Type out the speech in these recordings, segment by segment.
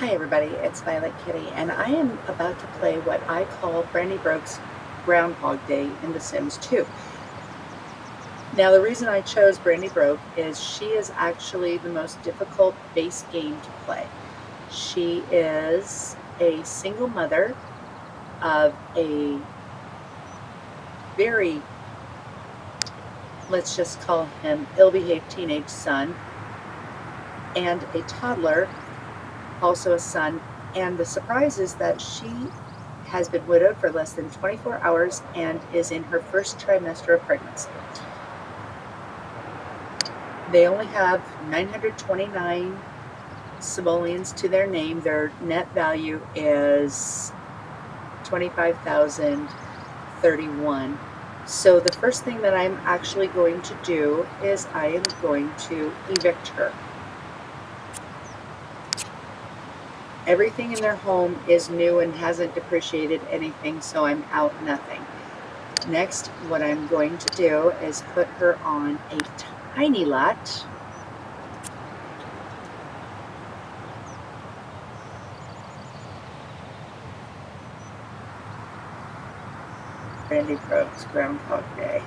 Hi everybody, it's Violet Kitty, and I am about to play what I call Brandi Broke's Groundhog Day in The Sims 2. Now the reason I chose Brandi Broke is she is actually the most difficult base game to play. She is a single mother of a very, let's just call him ill-behaved teenage son, and a toddler, also a son, and the surprise is that she has been widowed for less than 24 hours and is in her first trimester of pregnancy. They only have 929 simoleons to their name. Their net value is 25,031. So the first thing that I'm actually going to do is I am going to evict her. Everything in their home is new and hasn't depreciated anything, so I'm out nothing. Next, what I'm going to do is put her on a tiny lot. Brandi Broke's Groundhog Day.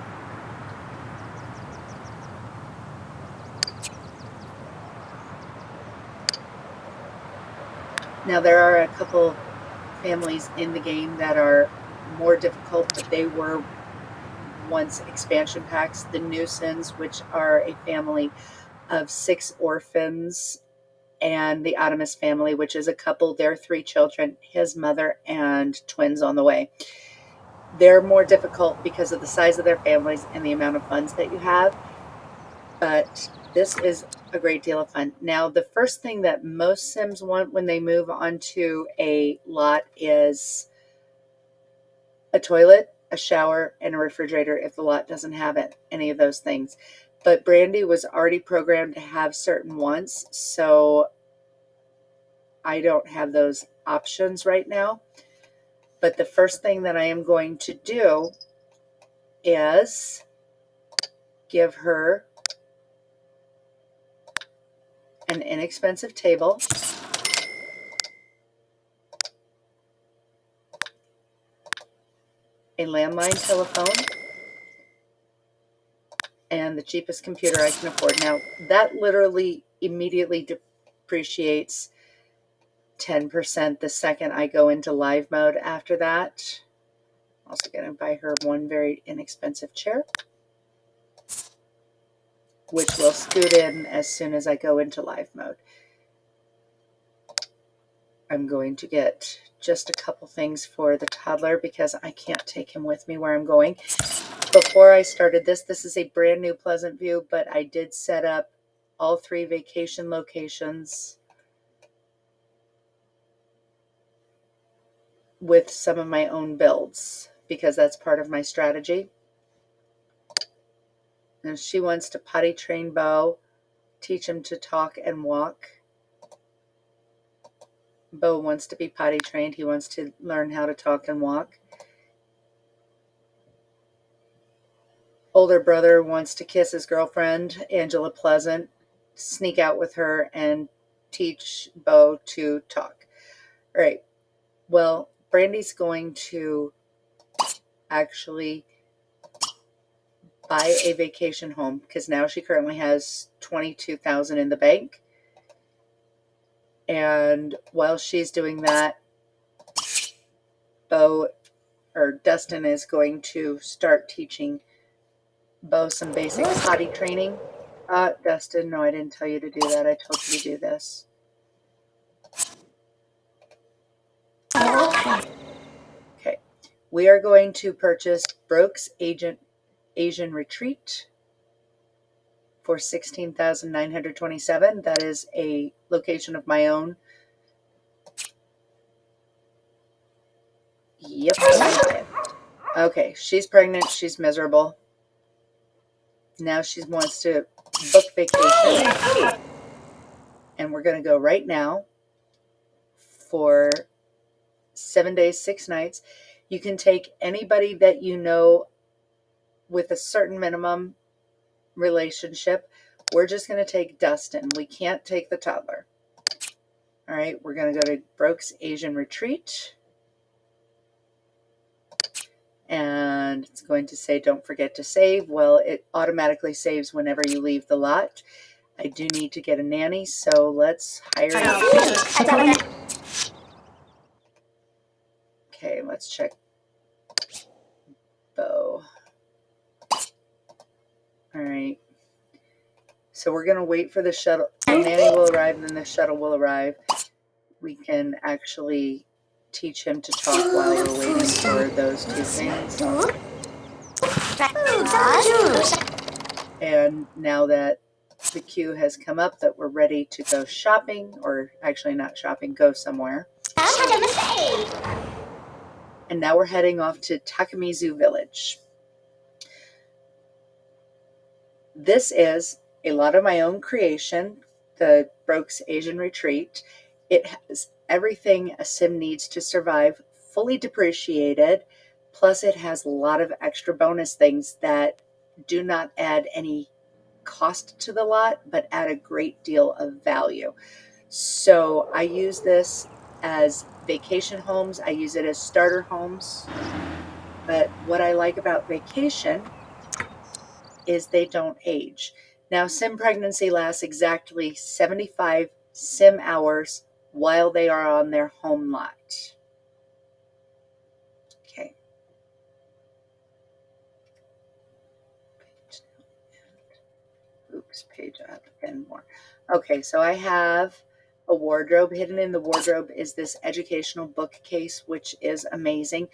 Now there are a couple families in the game that are more difficult, but they were once expansion packs. The Newsons, which are a family of 6 orphans, and the Ottomus family, which is a couple, their 3 children, his mother, and twins on the way. They're more difficult because of the size of their families and the amount of funds that you have, but this is a great deal of fun. Now, the first thing that most Sims want when they move onto a lot is a toilet, a shower, and a refrigerator if the lot doesn't have any of those things. But Brandi was already programmed to have certain wants, so I don't have those options right now. But the first thing that I am going to do is give her an inexpensive table, a landline telephone, and the cheapest computer I can afford. Now, that literally immediately depreciates 10% the second I go into live mode after that. Also going to buy her one very inexpensive chair, which will scoot in as soon as I go into live mode. I'm going to get just a couple things for the toddler because I can't take him with me where I'm going. Before I started this is a brand new Pleasantview, but I did set up all 3 vacation locations with some of my own builds because that's part of my strategy. And she wants to potty train Bo, teach him to talk and walk. Bo wants to be potty trained. He wants to learn how to talk and walk. Older brother wants to kiss his girlfriend, Angela Pleasant, sneak out with her and teach Bo to talk. All right. Well, Brandi's going to actually buy a vacation home because now she currently has $22,000 in the bank. And while she's doing that, Dustin is going to start teaching Bo some basic potty training. Dustin, no, I didn't tell you to do that. I told you to do this. Okay. We are going to purchase Broke's Asian Retreat for $16,927. That is a location of my own. Yep. Okay, she's pregnant. She's miserable. Now she wants to book vacation. And we're going to go right now for 7 days, 6 nights. You can take anybody that you know with a certain minimum relationship. We're just going to take Dustin. We can't take the toddler. All right, we're going to go to Brooks Asian Retreat. And it's going to say, don't forget to save. Well, it automatically saves whenever you leave the lot. I do need to get a nanny, so let's hire a. Okay, let's check Bo. All right. So we're going to wait for the shuttle. The nanny will arrive, and then the shuttle will arrive. We can actually teach him to talk while we're waiting for those two things. And now that the queue has come up that we're ready to go shopping, or actually not shopping, go somewhere. And now we're heading off to Takamizu Village. This is a lot of my own creation, the Brooks Asian Retreat. It has everything a sim needs to survive, fully depreciated, plus it has a lot of extra bonus things that do not add any cost to the lot, but add a great deal of value. So I use this as vacation homes. I use it as starter homes. But what I like about vacation is they don't age. Now, sim pregnancy lasts exactly 75 sim hours while they are on their home lot. Okay. Oops, page up and more. Okay, so I have a wardrobe. Hidden in the wardrobe is this educational bookcase, which is amazing.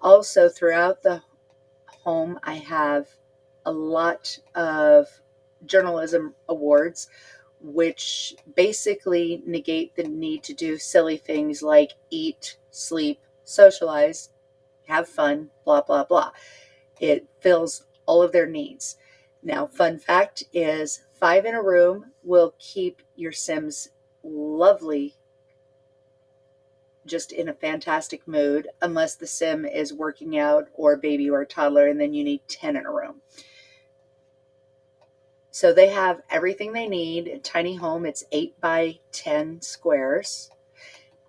Also, throughout the home, I have a lot of journalism awards, which basically negate the need to do silly things like eat, sleep, socialize, have fun, blah, blah, blah. It fills all of their needs. Now, fun fact is 5 in a room will keep your Sims lovely, just in a fantastic mood, unless the Sim is working out or a baby or a toddler, and then you need 10 in a room. So they have everything they need. A tiny home, it's 8 by 10 squares.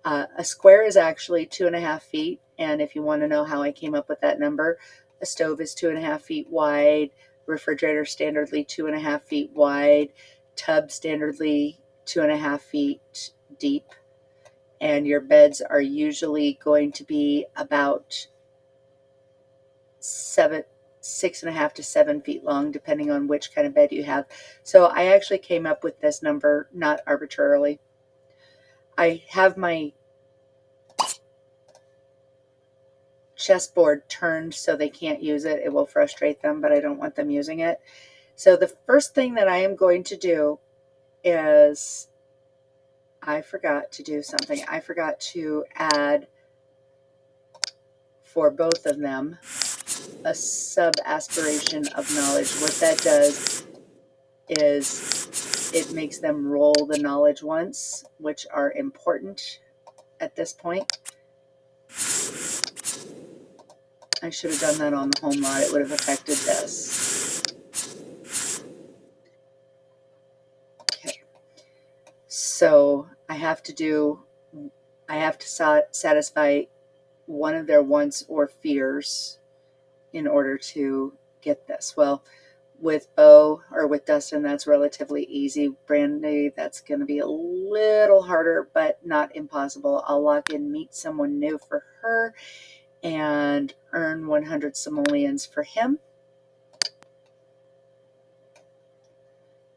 A square is actually 2.5 feet. And if you want to know how I came up with that number, a stove is 2.5 feet wide, refrigerator standardly 2.5 feet wide, tub standardly 2.5 feet deep. And your beds are usually going to be about 6.5 to 7 feet long, depending on which kind of bed you have. So I actually came up with this number not arbitrarily. I have my chessboard turned so they can't use it. It will frustrate them, but I don't want them using it. So the first thing that I am going to do is, I forgot to do something. I forgot to add, for both of them, a sub-aspiration of knowledge. What that does is it makes them roll the knowledge once, which are important at this point. I should have done that on the home lot. It would have affected this. Okay. So I have to satisfy one of their wants or fears in order to get this. Well, with Bo or with Dustin, that's relatively easy. Brandi, that's going to be a little harder, but not impossible. I'll lock in meet someone new for her and earn 100 simoleons for him.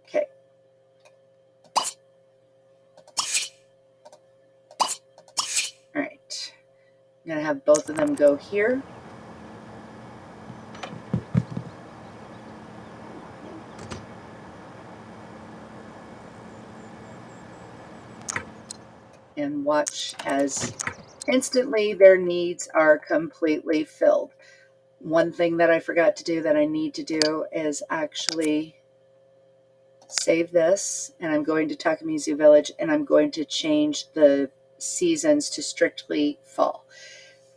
Okay. All right. I'm going to have both of them go here. And watch as instantly their needs are completely filled. One thing that I forgot to do that I need to do is actually save this, and I'm going to Takamizu Village, and I'm going to change the seasons to strictly fall.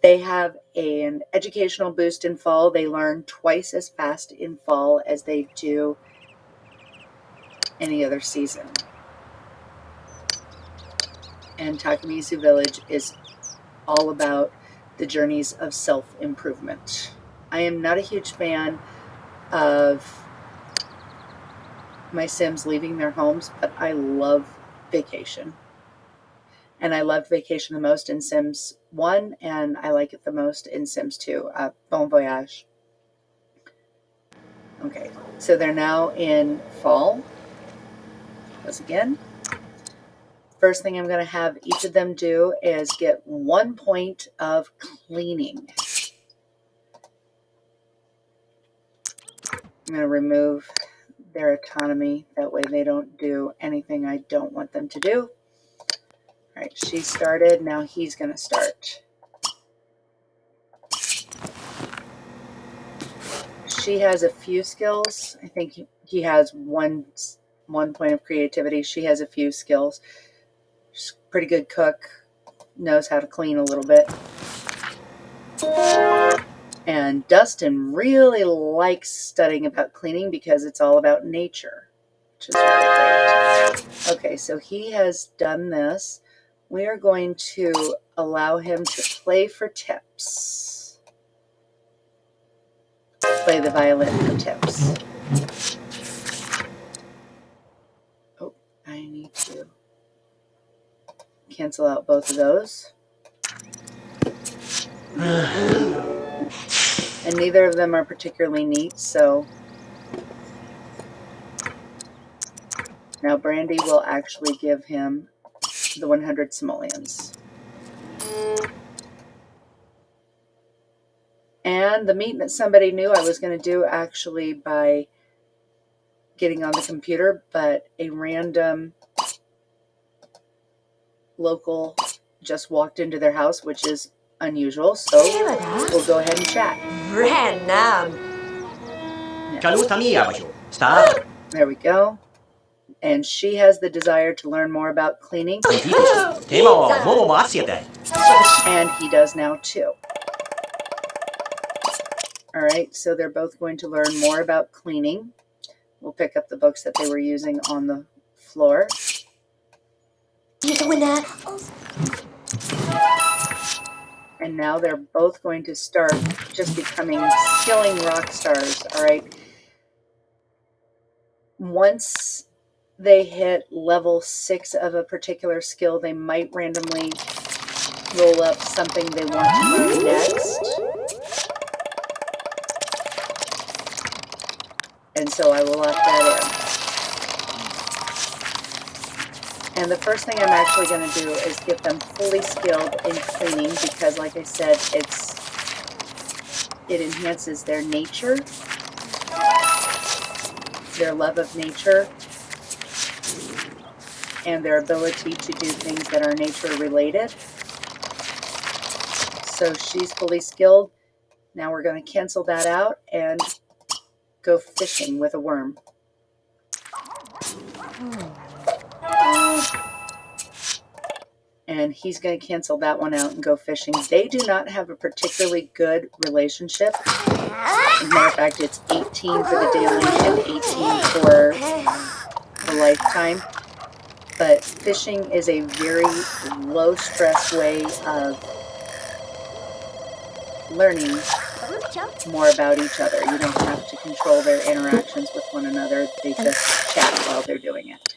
They have an educational boost in fall. They learn twice as fast in fall as they do any other season. And Takamizu Village is all about the journeys of self-improvement. I am not a huge fan of my Sims leaving their homes, but I love vacation. And I loved vacation the most in Sims 1, and I like it the most in Sims 2, Bon Voyage. Okay, so they're now in fall. Once again, first thing I'm going to have each of them do is get 1 point of cleaning. I'm going to remove their autonomy. That way they don't do anything I don't want them to do. All right, she started. Now he's going to start. She has a few skills. I think he has one point of creativity. She has a few skills. She's a pretty good cook. Knows how to clean a little bit. And Dustin really likes studying about cleaning because it's all about nature, which is really great. Okay, so he has done this. We are going to allow him to play for tips. Play the violin for tips. Oh, I need to cancel out both of those. And neither of them are particularly neat, so now Brandi will actually give him the 100 simoleons. And the meeting that somebody knew I was going to do actually by getting on the computer, but a random local just walked into their house, which is unusual, so we'll go ahead and chat. There we go. And she has the desire to learn more about cleaning. And he does now too. All right, so they're both going to learn more about cleaning. We'll pick up the books that they were using on the floor. And now they're both going to start just becoming skilling rock stars, all right? Once they hit level 6 of a particular skill, they might randomly roll up something they want to learn next. And so I will lock that in. And the first thing I'm actually going to do is get them fully skilled in cleaning because, like I said, it enhances their nature, their love of nature, and their ability to do things that are nature related. So she's fully skilled. Now we're going to cancel that out and go fishing with a worm. And he's going to cancel that one out and go fishing. They do not have a particularly good relationship. As a matter of fact, it's 18 for the daily and 18 for the lifetime. But fishing is a very low-stress way of learning more about each other. You don't have to control their interactions with one another. They just chat while they're doing it.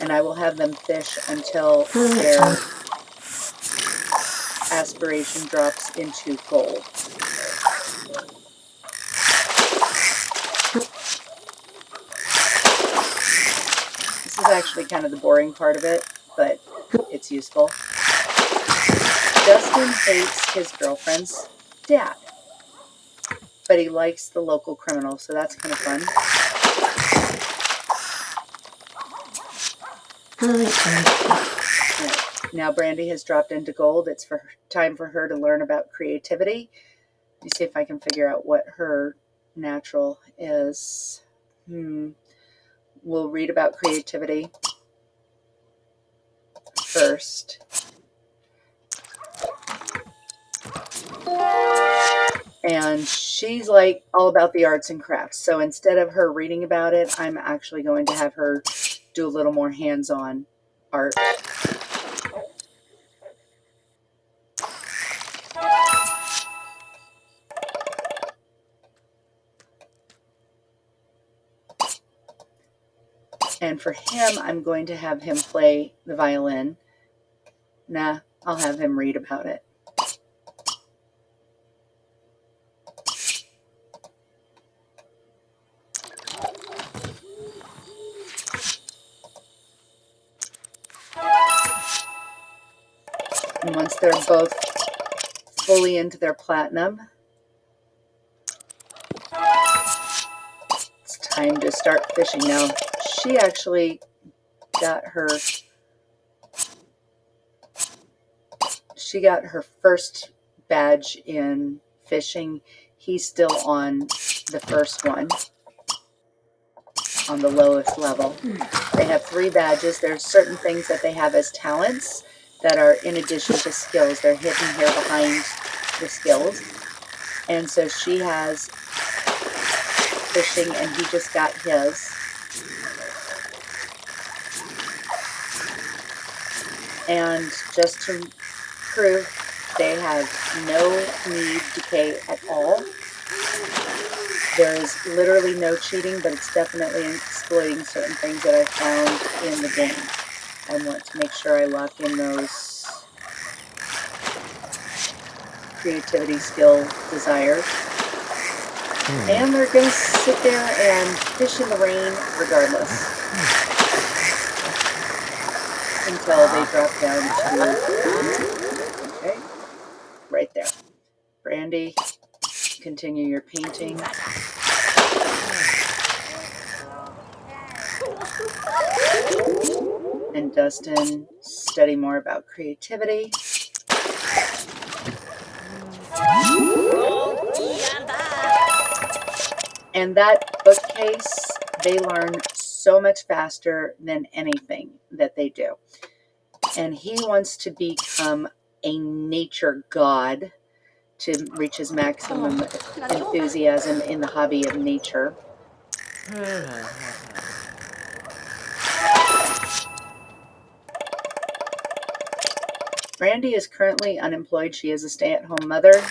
And I will have them fish until their aspiration drops into gold. This is actually kind of the boring part of it, but it's useful. Dustin hates his girlfriend's dad, but he likes the local criminal, so that's kind of fun. Now Brandi has dropped into gold. It's time for her to learn about creativity. Let me see if I can figure out what her natural is. We'll read about creativity first. And she's like all about the arts and crafts. So instead of her reading about it, I'm actually going to have her do a little more hands-on art. And for him, I'm going to have him play the violin. Nah, I'll have him read about it. And once they're both fully into their platinum, it's time to start fishing. Now, she actually got her first badge in fishing. He's still on the first one, on the lowest level. They have 3 badges. There's certain things that they have as talents that are in addition to skills. They're hidden here behind the skills. And so she has fishing, and he just got his. And just to prove they have no need to pay at all. There is literally no cheating, but it's definitely exploiting certain things that I found in the game. I want to make sure I lock in those creativity, skill, desires. And they're going to sit there and fish in the rain regardless. Until they drop down to, okay, right there. Brandi, continue your painting. And Dustin, study more about creativity. And that bookcase, they learn so much faster than anything that they do. And he wants to become a nature god to reach his maximum enthusiasm in the hobby of nature. Brandi is currently unemployed. She is a stay-at-home mother.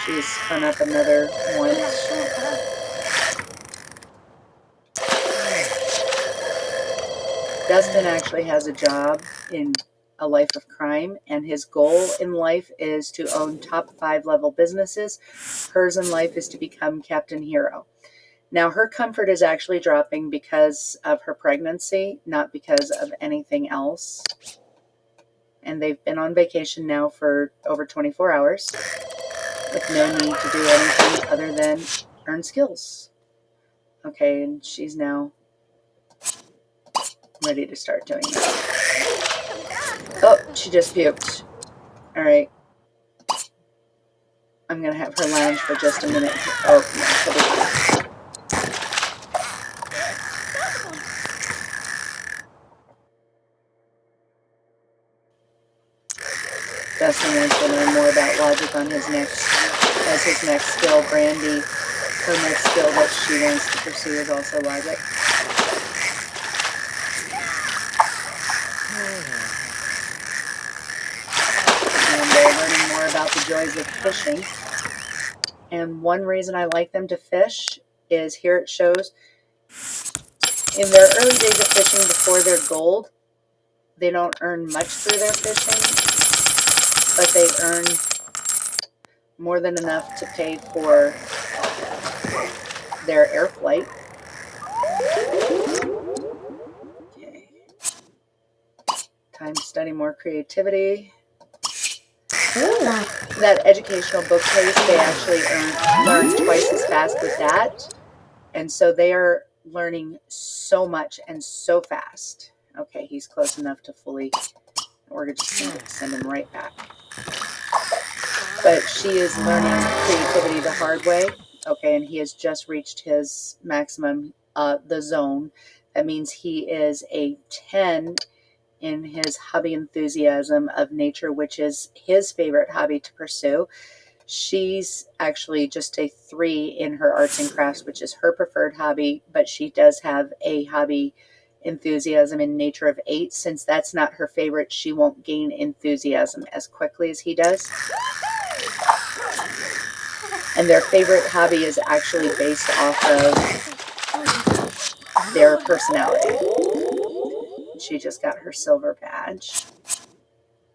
She's spun up another one. Dustin actually has a job in a life of crime, and his goal in life is to own top 5 level businesses. Hers in life is to become Captain Hero. Now, her comfort is actually dropping because of her pregnancy, not because of anything else. And they've been on vacation now for over 24 hours with no need to do anything other than earn skills. Okay, and she's now ready to start doing that. Oh, she just puked. All right. I'm going to have her lounge for just a minute. Oh, no, she'll be fine. Dustin wants to learn more about logic on his next skill. Brandi, her next skill that she wants to pursue is also logic. And they're learning more about the joys of fishing. And one reason I like them to fish is here it shows in their early days of fishing before their gold, they don't earn much through their fishing, but they earn more than enough to pay for their air flight. Okay. Time to study more creativity. That educational bookcase, they actually learn twice as fast with that. And so they are learning so much and so fast. Okay, he's close enough to fully, we're just going to send him right back. But she is learning creativity the hard way. Okay, and he has just reached his maximum, the zone. That means he is a 10 in his hobby enthusiasm of nature, which is his favorite hobby to pursue. She's actually just a 3 in her arts and crafts, which is her preferred hobby, but she does have a hobby enthusiasm and nature of 8. Since that's not her favorite, she won't gain enthusiasm as quickly as he does. And their favorite hobby is actually based off of their personality. She just got her silver badge.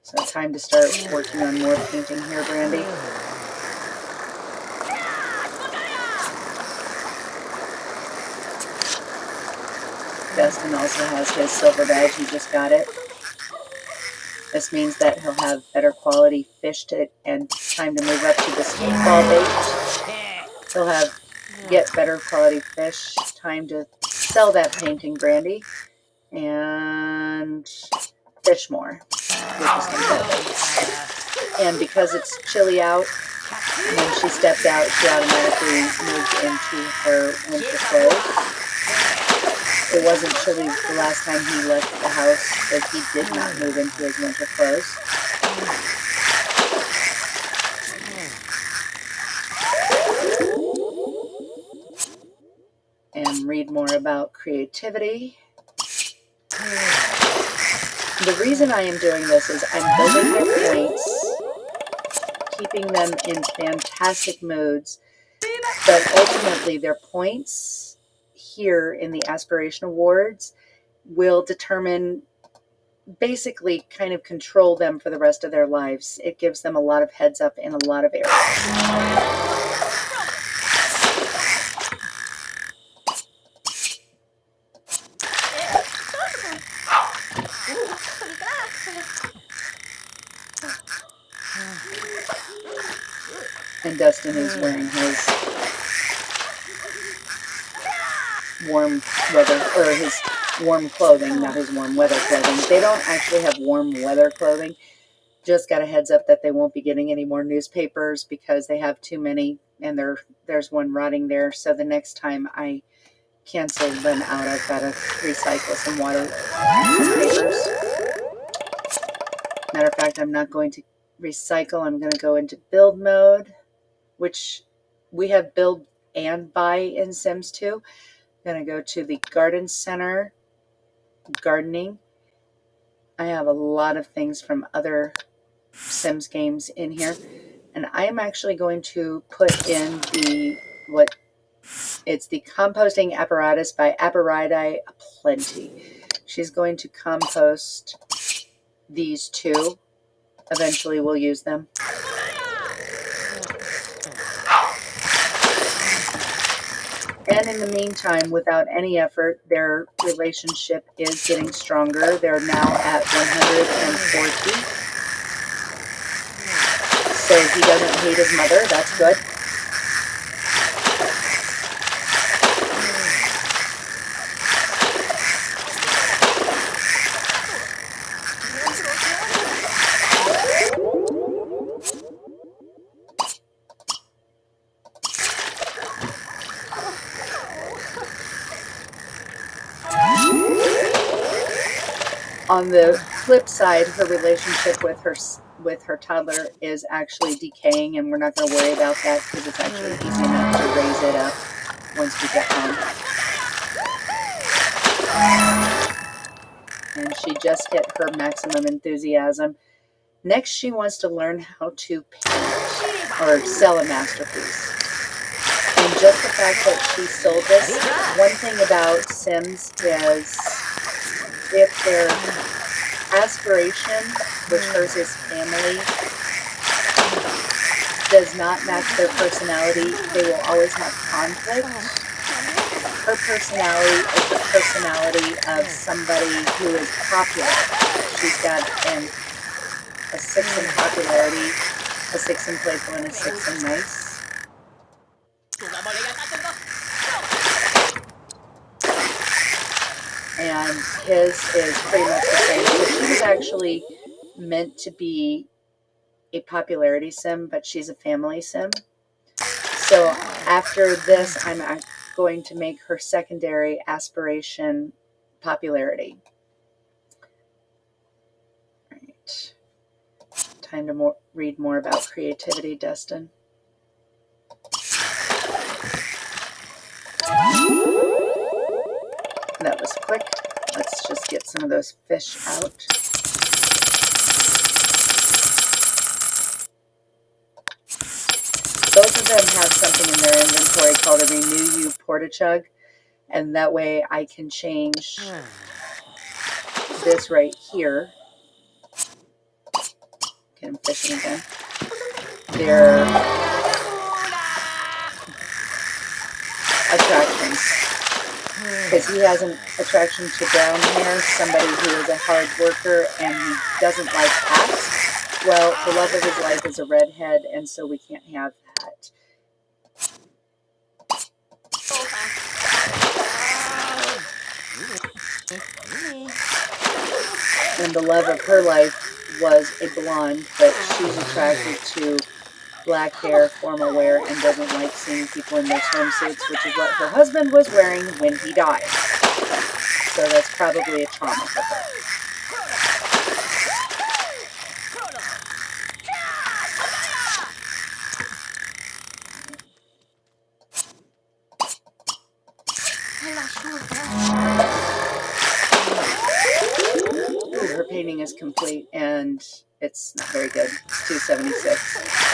So time to start working on more painting here, Brandi. Dustin also has his silver badge. He just got it. This means that he'll have better quality fish and time to move up to the speedball bait. He'll get better quality fish. Time to sell that painting, Brandi, and fish more with the speedball bait. And because it's chilly out, when she steps out, she automatically moves into her winter clothes. It wasn't chilly the last time he left the house, but he did not move into his winter clothes. And read more about creativity. The reason I am doing this is I'm building their points, keeping them in fantastic moods, but ultimately their points here in the Aspiration Awards will determine, basically kind of control them for the rest of their lives. It gives them a lot of heads up in a lot of areas. And Dustin is wearing his warm weather, or his warm clothing, not his warm weather clothing. They don't actually have warm weather clothing. Just got a heads up that they won't be getting any more newspapers because they have too many, and there's one rotting there. So the next time I cancel them out, I've got to recycle some water papers. Matter of fact, I'm not going to recycle. I'm going to go into build mode, which we have build and buy in Sims 2. I'm going to go to the garden center, gardening. I have a lot of things from other Sims games in here, and I am actually going to put in it's the composting apparatus by Apparati Plenty. She's going to compost these two. Eventually we'll use them. And in the meantime, without any effort, their relationship is getting stronger. They're now at 140. So he doesn't hate his mother. That's good. On the flip side, her relationship with her toddler is actually decaying, and we're not going to worry about that because it's actually easy enough to raise it up once we get home. And she just hit her maximum enthusiasm. Next, she wants to learn how to paint or sell a masterpiece. And just the fact that she sold this, one thing about Sims is if their aspiration, which hers is family, does not match their personality, they will always have conflict. Her personality is the personality of somebody who is popular. She's got a 6 in popularity, a 6 in playful, and a 6 in nice. And his is pretty much the same. So she was actually meant to be a popularity sim, but she's a family sim. So after this, I'm going to make her secondary aspiration popularity. All right. Time to read more about creativity, Dustin. That was quick. just get some of those fish out. Both of them have something in their inventory called a Renew You Portachug, and that way I can change this right here. Okay, I'm fishing again. Their attractions. Because he has an attraction to brown hair, somebody who is a hard worker, and he doesn't like cats. Well, the love of his life is a redhead, and so we can't have that. And the love of her life was a blonde, but she's attracted to black hair, formal wear, and doesn't like seeing people in their swimsuits, which is what her husband was wearing when he died. So that's probably a trauma for her. Ooh, her painting is complete, and it's not very good. It's $276.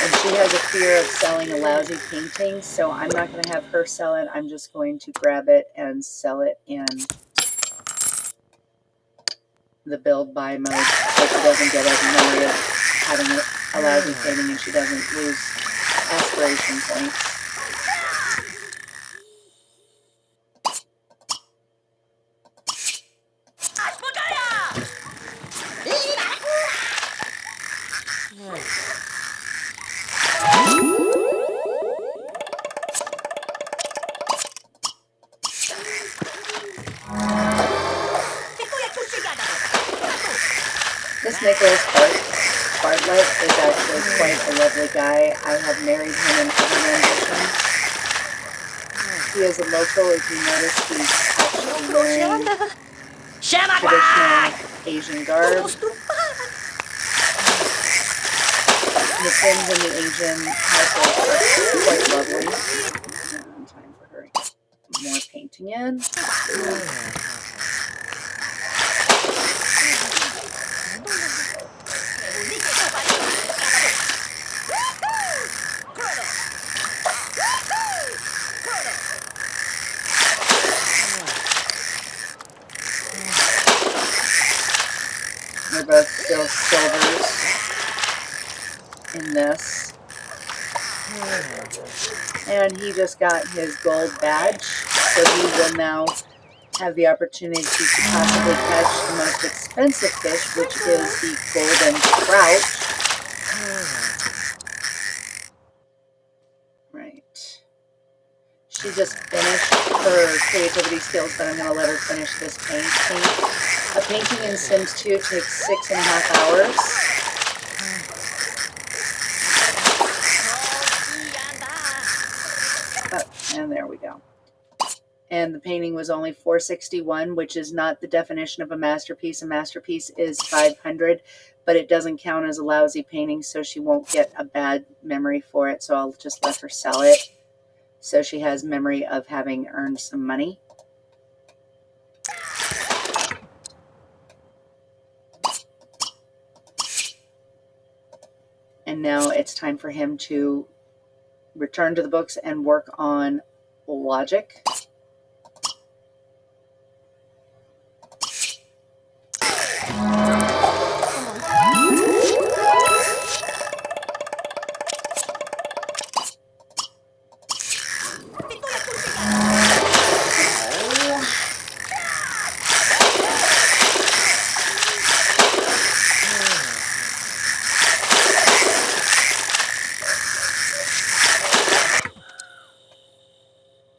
And she has a fear of selling a lousy painting, so I'm not going to have her sell it. I'm just going to grab it and sell it in the build buy mode, so she doesn't get a memory of having a lousy painting and she doesn't lose aspiration points. This Nicholas Bartlett is actually quite a lovely guy. I have married him in other renditions. He is a local. If you notice, he's actually wearing traditional Asian garb. The things in the Asian household are quite lovely. And time for her to get more painting in. They're both still silvers in this. And he just got his gold badge, so he will now have the opportunity to possibly catch the most expensive fish, which is the golden trout. Right. She just finished her creativity skills, but I'm going to let her finish this painting. A painting in Sims 2 takes 6.5 hours. Oh, and there we go. And the painting was only $461, which is not the definition of a masterpiece. A masterpiece is $500, but it doesn't count as a lousy painting, so she won't get a bad memory for it. So I'll just let her sell it, so she has memory of having earned some money. And now it's time for him to return to the books and work on logic.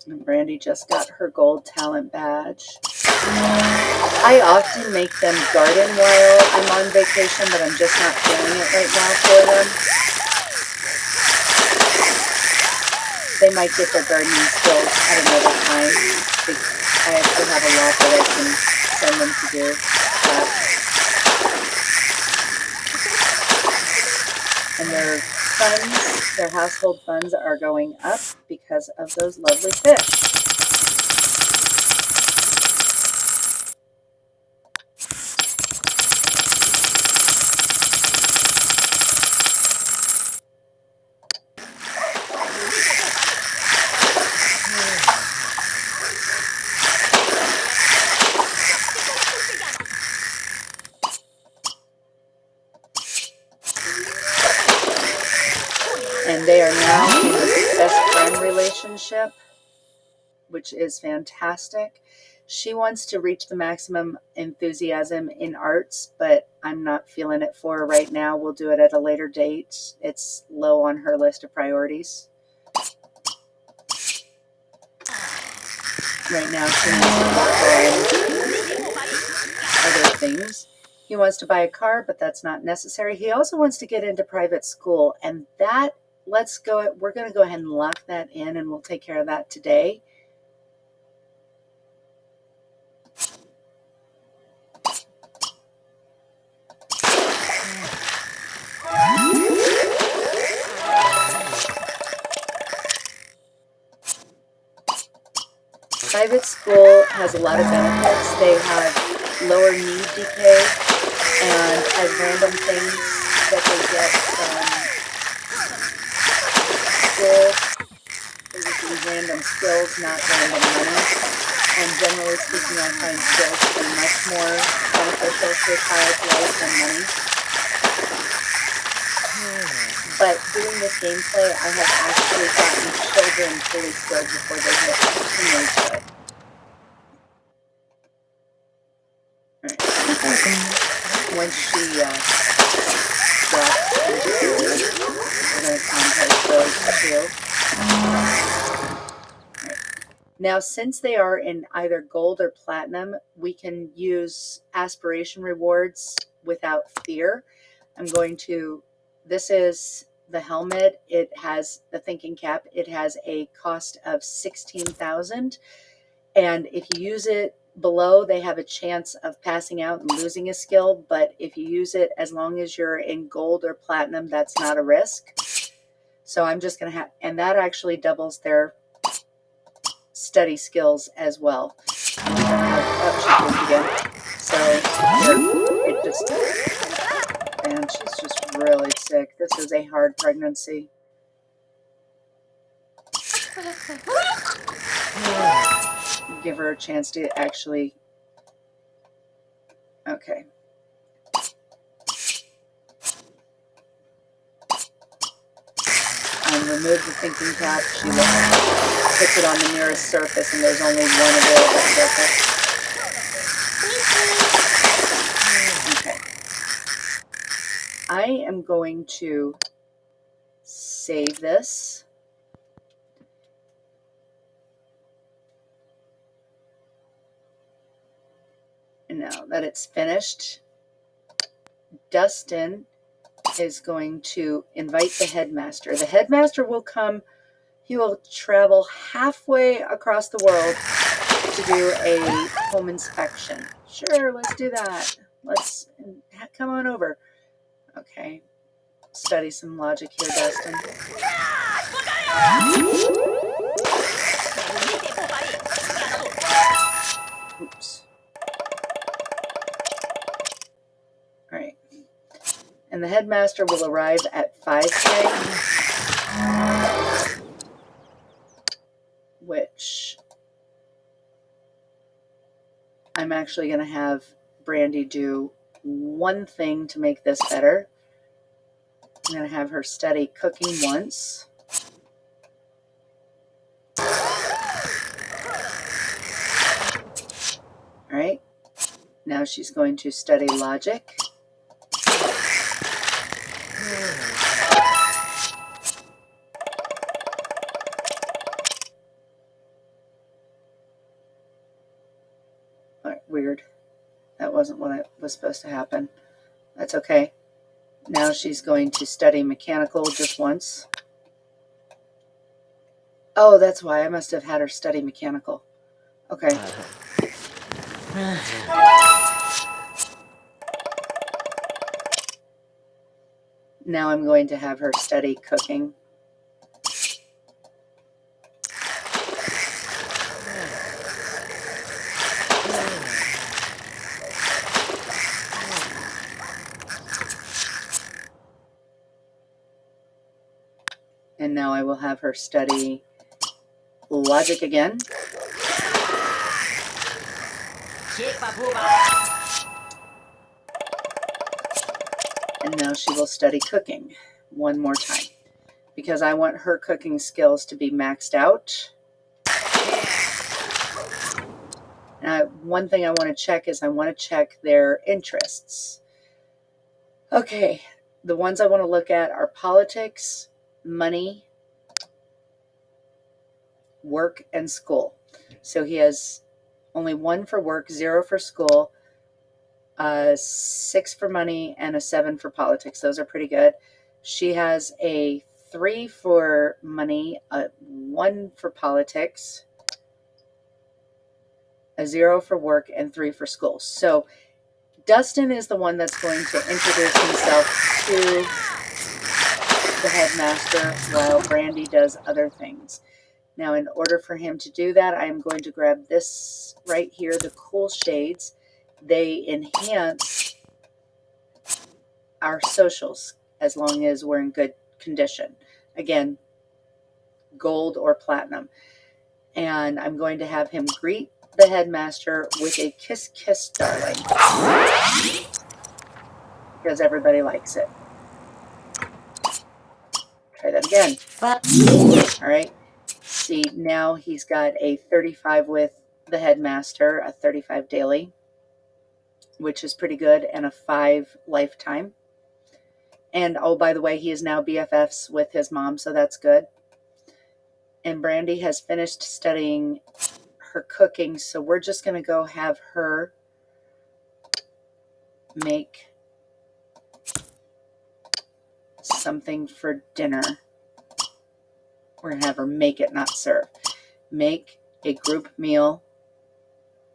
And Brandi just got her gold talent badge. I often make them garden while I'm on vacation, but I'm just not feeling it right now for them. They might get their gardening skills at another time. I actually have a lot that I can send them to do. And their funds, their household funds are going up because of those lovely fish. And they are now in a best friend relationship, which is fantastic. She wants to reach the maximum enthusiasm in arts, but I'm not feeling it for her right now. We'll do it at a later date. It's low on her list of priorities. Right now, she needs to work on other things. He wants to buy a car, but that's not necessary. He also wants to get into private school, and that, we're going to go ahead and lock that in, and we'll take care of that today. Private school has a lot of benefits. They have lower need decay, and as random things that they get from school, they receive random skills, not random money. And generally speaking, I find skills to be much more beneficial to a child's life than money. But doing this gameplay, I have actually gotten children fully skilled before they hit teenagehood. Right. Once she drops into school, we're going to compost those two. Right. Now, since they are in either gold or platinum, we can use aspiration rewards without fear. I'm going to, this is the helmet. It has the thinking cap. It has a cost of 16,000. And if you use it below, they have a chance of passing out and losing a skill. But if you use it, as long as you're in gold or platinum, that's not a risk. So I'm just going to have, and that actually doubles their study skills as well. And we're going to have, she moved again. So it just, and she's just really sick. This is a hard pregnancy. Give her a chance to actually, okay. Remove the thinking cap. She puts it on the nearest surface, and there's only one available surface. Okay. I am going to save this. And now that it's finished, Dustin is going to invite the headmaster. The headmaster will come. He will travel halfway across the world to do a home inspection. Sure, let's do that. Let's come on over. Okay. Study some logic here, Dustin. Oops. All right. And the headmaster will arrive at 5 today, which I'm actually going to have Brandi do one thing to make this better. I'm going to have her study cooking once. All right. Now she's going to study logic. Weird. That wasn't what was supposed to happen. That's okay. Now she's going to study mechanical just once. Oh, that's why I must have had her study mechanical. Okay. Now I'm going to have her study cooking. And now I will have her study logic again. And now she will study cooking one more time. because I want her cooking skills to be maxed out. One thing I want to check is I want to check their interests. Okay, the ones I want to look at are politics, money, work, and school. So he has only 1 for work, 0 for school, 6 for money, and a 7 for politics. Those are pretty good. She has a 3 for money, a 1 for politics, a 0 for work, and 3 for school. So Dustin is the one that's going to introduce himself to the headmaster while Brandi does other things. Now, in order for him to do that, I'm going to grab this right here, the cool shades. They enhance our socials as long as we're in good condition. Again, gold or platinum. And I'm going to have him greet the headmaster with a kiss, kiss, darling. Because everybody likes it. Try that again. All right. See, now he's got a 35 with the headmaster, a 35 daily, which is pretty good, and a 5 lifetime. And oh, by the way, he is now BFFs with his mom, so that's good. And Brandi has finished studying her cooking, so we're just going to go have her make something for dinner. We're going to have her make it, not serve. Make a group meal.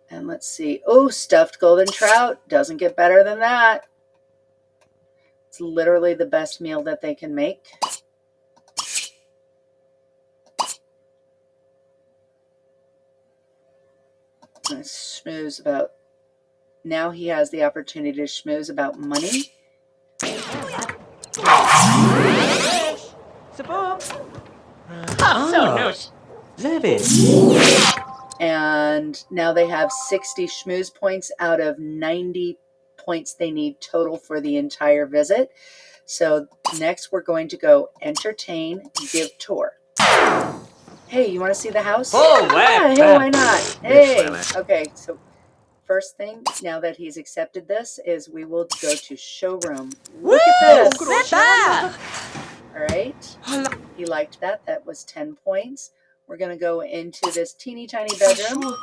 And let's see. Oh, stuffed golden trout. Doesn't get better than that. It's literally the best meal that they can make. And schmooze about. Now he has the opportunity to schmooze about money. And now they have 60 schmooze points out of 90 points they need total for the entire visit. So next we're going to go entertain, give tour. Hey, you want to see the house? Oh, yeah, hey, why not? Hey, okay, so first thing, now that he's accepted this, is we will go to showroom. Look at this. All right. He liked that. That was 10 points. We're going to go into this teeny tiny bedroom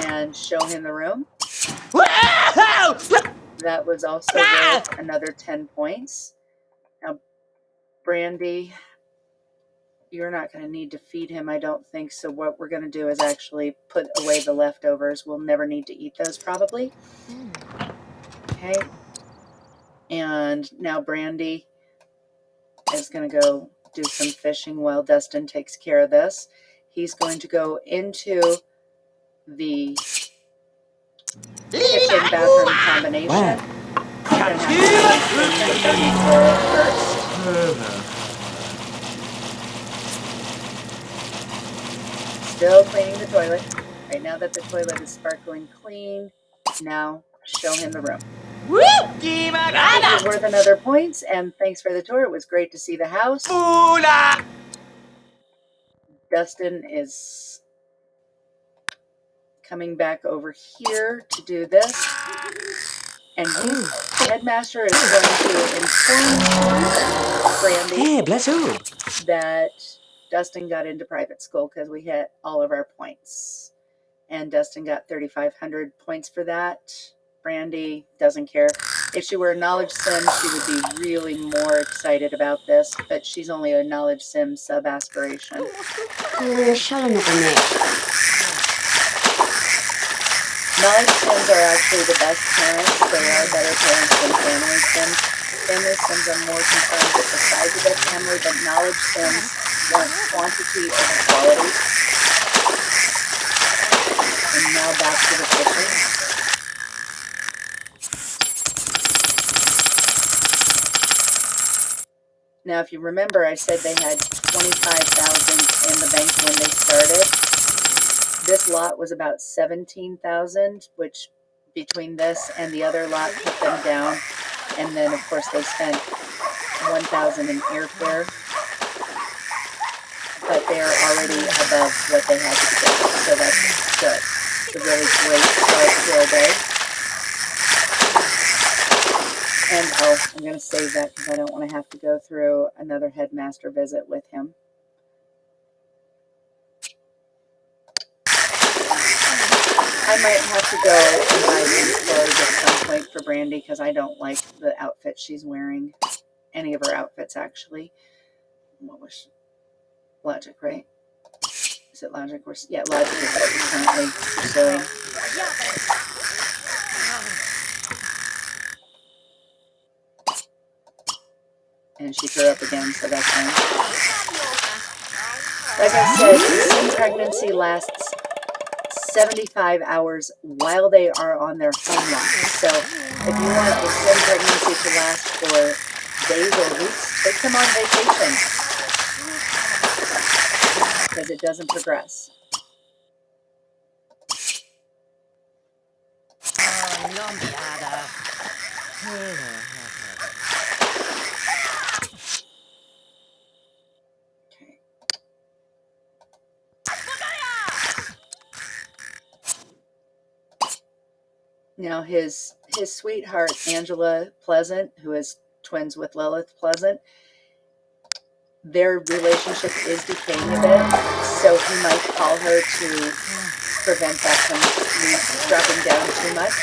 and show him the room. That was also worth another 10 points. Now, Brandi, you're not going to need to feed him, I don't think. So what we're going to do is actually put away the leftovers. We'll never need to eat those probably. Okay. And now Brandi is going to go do some fishing while Dustin takes care of this. He's going to go into the kitchen bathroom combination. We're going to have to clean the dirty toilet first. Still cleaning the toilet. Right now that the toilet is sparkling clean, now show him the room. This is worth another points, and thanks for the tour. It was great to see the house. Dustin is coming back over here to do this, and the headmaster is going to inform Brandi that Dustin got into private school because we hit all of our points, and Dustin got 3,500 points for that. Brandi doesn't care. If she were a knowledge sim, she would be really more excited about this, but she's only a knowledge sim sub-aspiration. Knowledge sims are actually the best parents. They are better parents than family sims. Family sims are more concerned with the size of their family, but knowledge sims want quantity over quality. And now back to the fishing. Now, if you remember, I said they had 25,000 in the bank when they started. This lot was about 17,000, which between this and the other lot put them down. And then, of course, they spent $1,000 in airfare, but they're already above what they had to begin with, so that's good. It's a really great start to our day. And I'm going to save that because I don't want to have to go through another headmaster visit with him. I might have to go and buy some clothes at some point for Brandi because I don't like the outfit she's wearing. Any of her outfits, actually. What was Logic, right? Is it Logic? Yeah, Logic is what we're currently pursuing. And she threw up again, so that's fine. Like I said, sim pregnancy lasts 75 hours while they are on their home life. So if you want a sim pregnancy to last for days or weeks, take them on vacation because it doesn't progress. Okay. Now his sweetheart, Angela Pleasant, who is twins with Lilith Pleasant, their relationship is decaying a bit, so he might call her to prevent that from dropping down too much.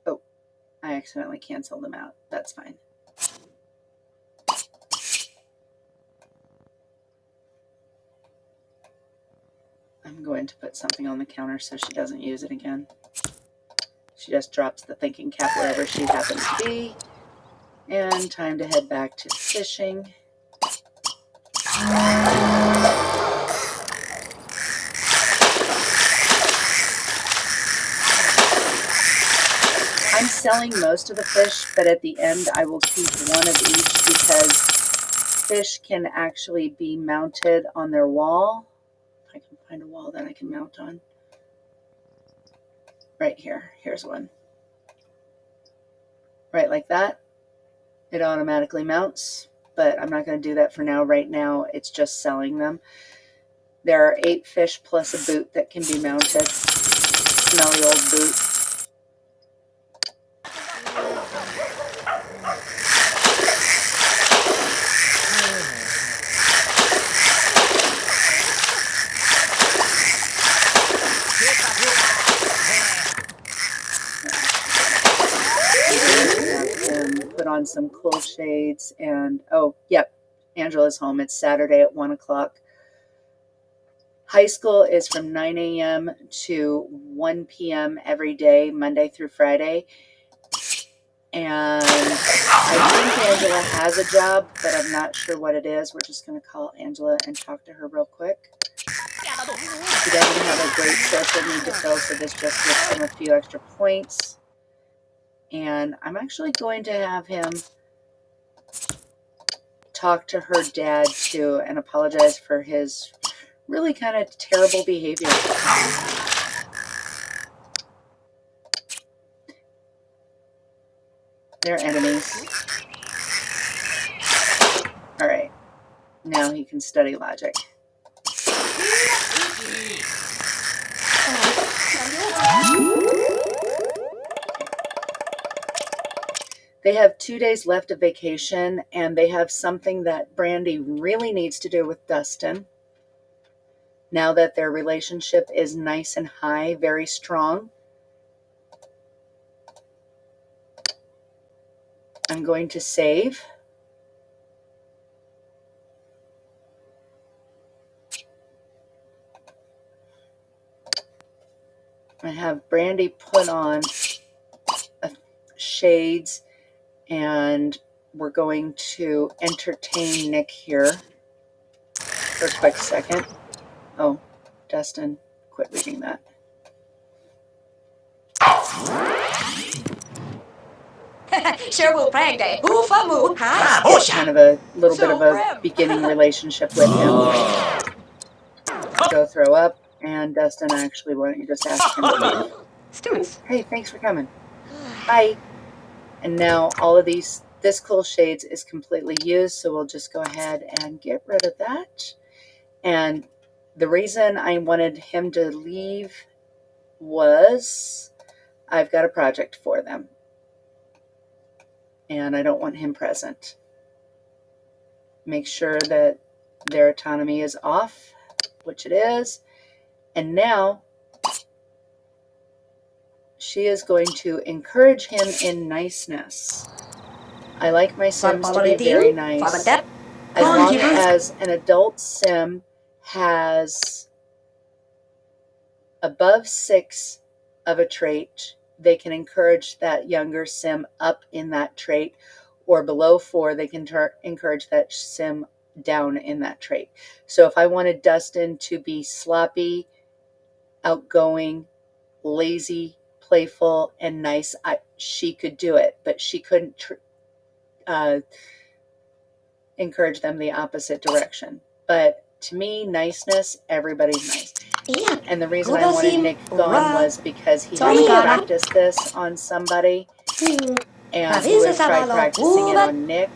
Oh, I accidentally canceled them out. That's fine. I'm going to put something on the counter so she doesn't use it again. She just drops the thinking cap wherever she happens to be. And time to head back to fishing. I'm selling most of the fish, but at the end I will keep one of each because fish can actually be mounted on their wall. If I can find a wall that I can mount on. Right here. Here's one. Right like that. It automatically mounts, but I'm not going to do that for now. Right now, it's just selling them. There are 8 fish plus a boot that can be mounted. Smelly old boot. Put on some cool shades and oh, yep, Angela's home. It's Saturday at 1 o'clock. High school is from 9 a.m. to 1 p.m. every day, Monday through Friday. And I think Angela has a job, but I'm not sure what it is. We're just going to call Angela and talk to her real quick. She doesn't have a great social need to fill, so this just gives him a few extra points. And I'm actually going to have him talk to her dad too and apologize for his really kind of terrible behavior. They're enemies. All right. Now he can study logic. They have 2 days left of vacation, and they have something that Brandi really needs to do with Dustin. Now that their relationship is nice and high, very strong. I'm going to save. I have Brandi put on shades and we're going to entertain Nick here for a quick second. Oh, Dustin, quit reading that. Sure will prank day. Who for moo? Get kind of a little bit of a beginning relationship with him. Go throw up, and Dustin, actually, why don't you just ask him to leave? Students. Hey, thanks for coming. Bye. And now all of this cool shades is completely used, so we'll just go ahead and get rid of that. And the reason I wanted him to leave was I've got a project for them, and I don't want him present. Make sure that their autonomy is off, which it is. And now she is going to encourage him in niceness. I like my Sims to be very nice. As long as an adult Sim has above 6 of a trait, they can encourage that younger Sim up in that trait, or below 4, they can encourage that Sim down in that trait. So if I wanted Dustin to be sloppy, outgoing, lazy, playful, and nice, she could do it, but she couldn't encourage them the opposite direction. But to me, niceness, everybody's nice. Yeah. And the reason I wanted Nick gone was because he has practiced this on somebody, and he would try practicing it on Nick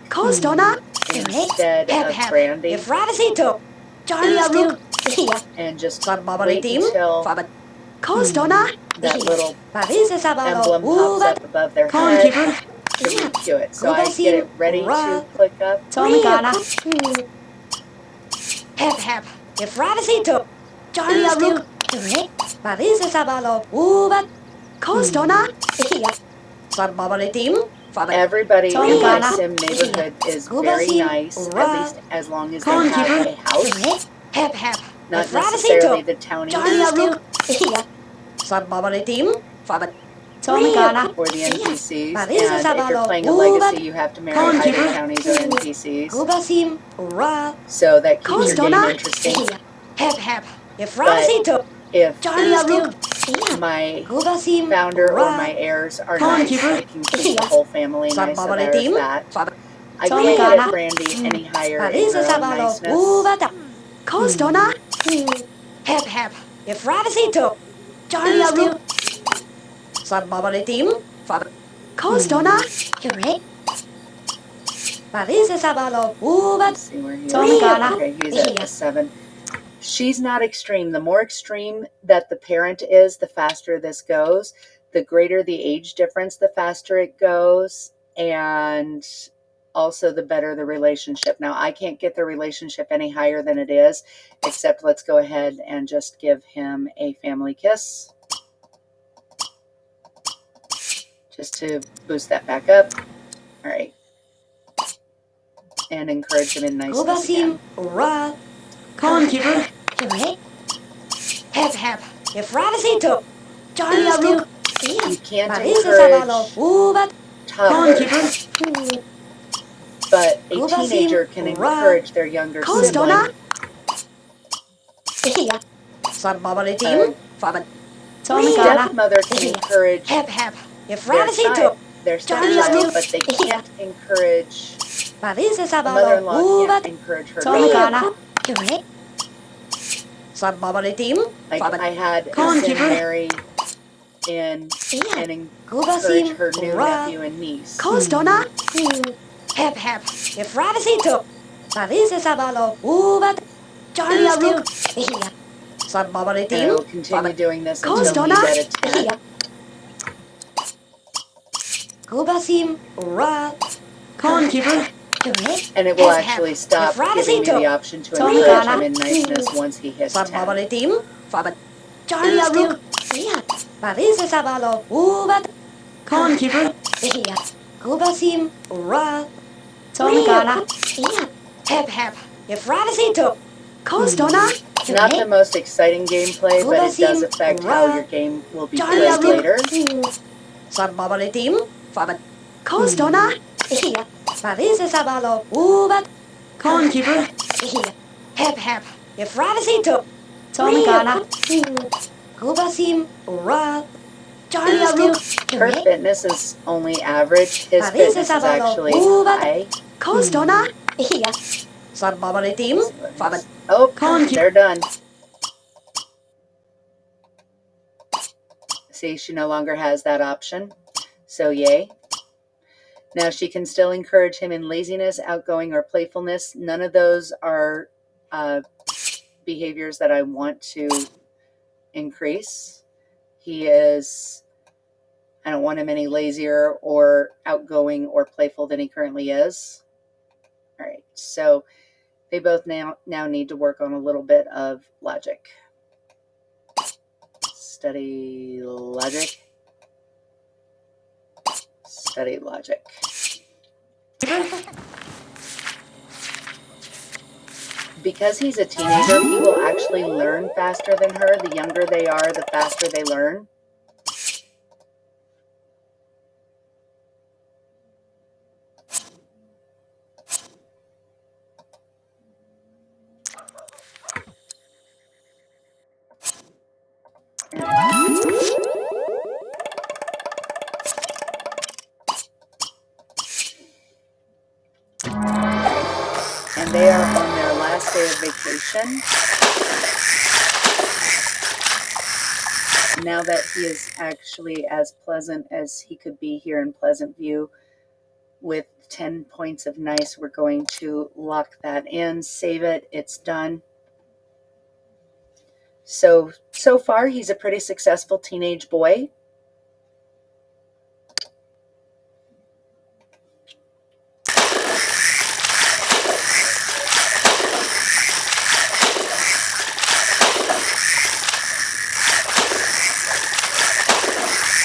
instead of Brandi. And just wait until that little emblem pops up above their head to recue it. So I get it ready to click up. Everybody in my Sim neighborhood is very nice, at least as long as they have a house. Not necessarily the townies or the NPCs. And if you're playing a legacy, you have to marry either townies or NPCs. So that keeps your game interesting. But if my founder or my heirs are nice, I can keep the whole family nice, so there's that. I can't get Brandi any higher in her own niceness. Let's see where he is. Okay, he's at a 7. She's not extreme. The more extreme that the parent is, the faster this goes. The greater the age difference, the faster it goes. And also the better the relationship. Now, I can't get the relationship any higher than it is, except let's go ahead and just give him a family kiss. Just to boost that back up. All right. And encourage him in niceness again. You can't encourage toddlers, but a teenager can encourage their younger sibling. Stepmother can encourage their stepchild, but they can't encourage, a mother-in-law can't encourage her daughter. I had a Sim marry in and encourage her new nephew and niece. And I will continue doing this until he's at a 10. And it will actually stop giving me the option to encourage him in niceness once he hits 10. Not the most exciting gameplay, but it does affect how your game will be played later. Parece sabalo ubat. Cornkeeper. Hep hep. Ifravasito. Tomicana. Kubasim. Ra. Charlie Aru. Her fitness is only average. His fitness is actually high. Costona. Here. Sababalitim. Fabat. Oh, they're done. See, she no longer has that option. So yay. Now she can still encourage him in laziness, outgoing, or playfulness. None of those are behaviors that I want to increase. I don't want him any lazier or outgoing or playful than he currently is. All right, so they both now need to work on a little bit of logic. Study logic. Study logic. Because he's a teenager, he will actually learn faster than her. The younger they are, the faster they learn. And they are on their last day of vacation. Now that he is actually as pleasant as he could be here in Pleasantview with 10 points of nice, we're going to lock that in, save it, it's done. So far, he's a pretty successful teenage boy.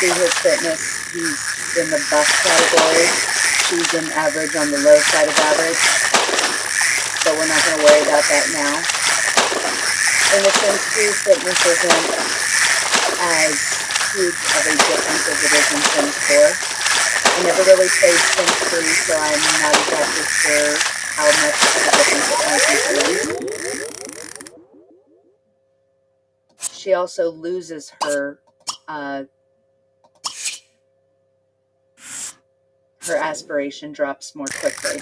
See his fitness, he's in the best category. She's in average on the low side of average. So we're not going to worry about that now. In the Sims 2, fitness isn't as huge of a difference as it is in Sims 4. I never really played Sims 3, so I'm not exactly sure how much of a difference it might be. She also loses her her aspiration drops more quickly.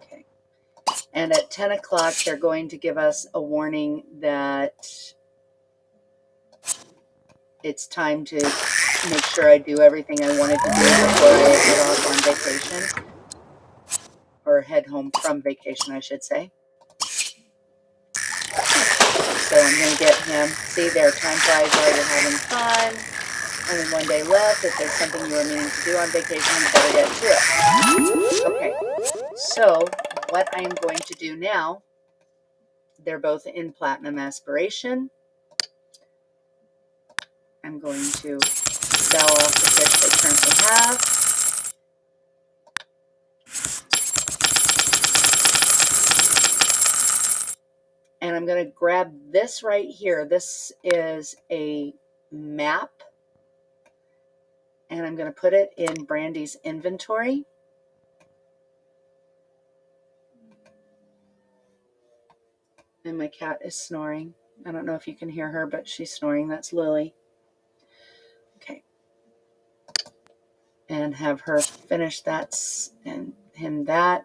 Okay. And at 10 o'clock, they're going to give us a warning that it's time to make sure I do everything I wanted to do before I head off on vacation. Or head home from vacation, I should say. So I'm going to get him. See there, time flies while you're having fun. Only one day left. If there's something you were meaning to do on vacation, you better get to it. Okay, so what I am going to do now, they're both in Platinum Aspiration. I'm going to sell off the fish they currently have. And I'm going to grab this right here. This is a map. And I'm going to put it in Brandi's inventory. And my cat is snoring. I don't know if you can hear her, but she's snoring. That's Lily. Okay. And have her finish that and him that.